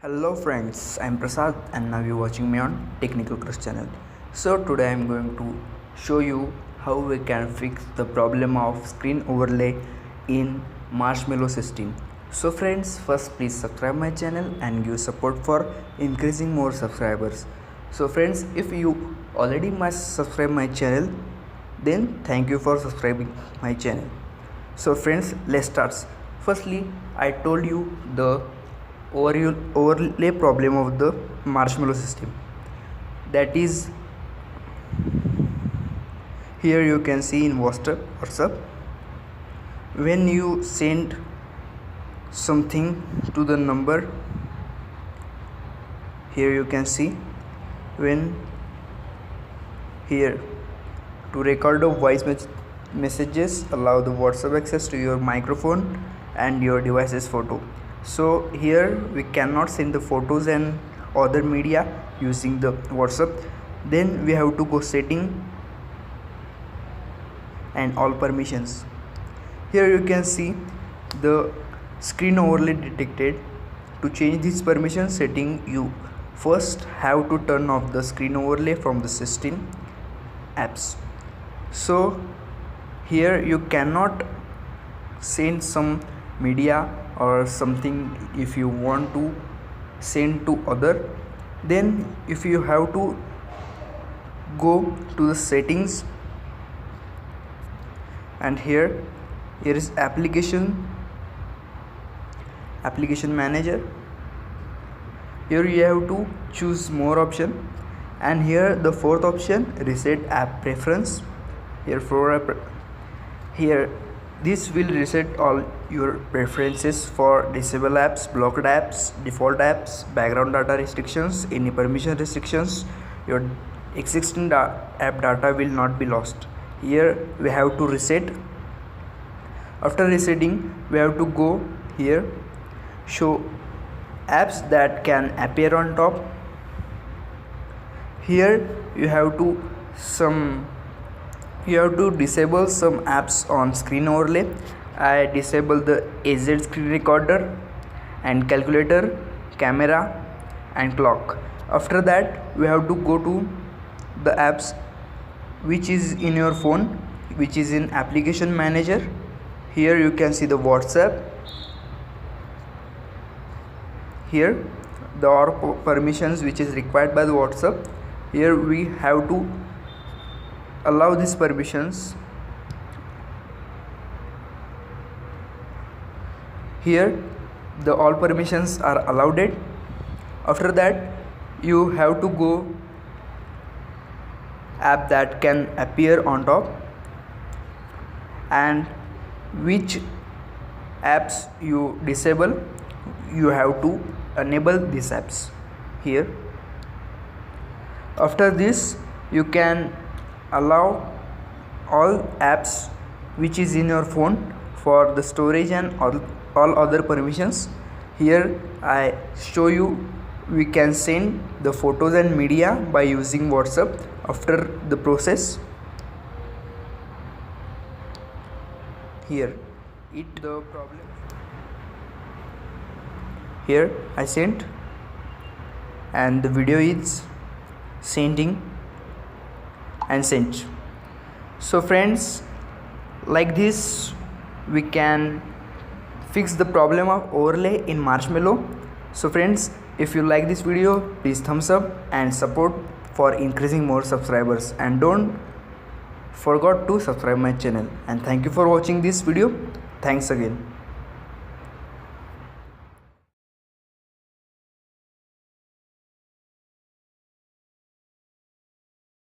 Hello friends, I'm Prasad and now you're watching me on Technical Crush channel. So today I'm going to show you how we can fix the problem of screen overlay in Marshmallow system. So friends, first please subscribe my channel and give support for increasing more subscribers. So friends, if you already must subscribe my channel, then thank you for subscribing my channel. So friends, let's start. Firstly, I told you the overlay problem of the Marshmallow system. That is, here you can see in WhatsApp, when you send something to the number, here you can see when here to record the voice messages, allow the WhatsApp access to your microphone and your device's photo. So here we cannot send the photos and other media using the WhatsApp. Then we have to go setting and all permissions. Here you can see the screen overlay detected. To change this permission setting, you first have to turn off the screen overlay from the system apps. So here you cannot send some media or something if you want to send to other. Then if you have to go to the settings, and here is application manager. Here you have to choose more option, and here the fourth option, reset app preference. Here this will reset all your preferences for disable apps, blocked apps, default apps, background data restrictions, any permission restrictions. Your existing app data will not be lost. Here we have to reset. After resetting, we have to go here, show apps that can appear on top. Here you have to disable some apps on screen overlay. I disable the AZ screen recorder and calculator, camera and clock. After that, we have to go to the apps which is in your phone, which is in application manager. Here you can see the WhatsApp. Here the all permissions which is required by the WhatsApp. Here we have to allow these permissions. Here the all permissions are allowed. After that, you have to go app that can appear on top, and which apps you disable, you have to enable these apps here. After this, you can allow all apps which is in your phone for the storage and all other permissions. Here I show you we can send the photos and media by using WhatsApp. After the process, here the problem, here I sent and the video is sending and sent. So friends, like this we can fix the problem of overlay in Marshmallow. So friends, if you like this video, please thumbs up and support for increasing more subscribers, and don't forget to subscribe my channel. And thank you for watching this video. Thanks again.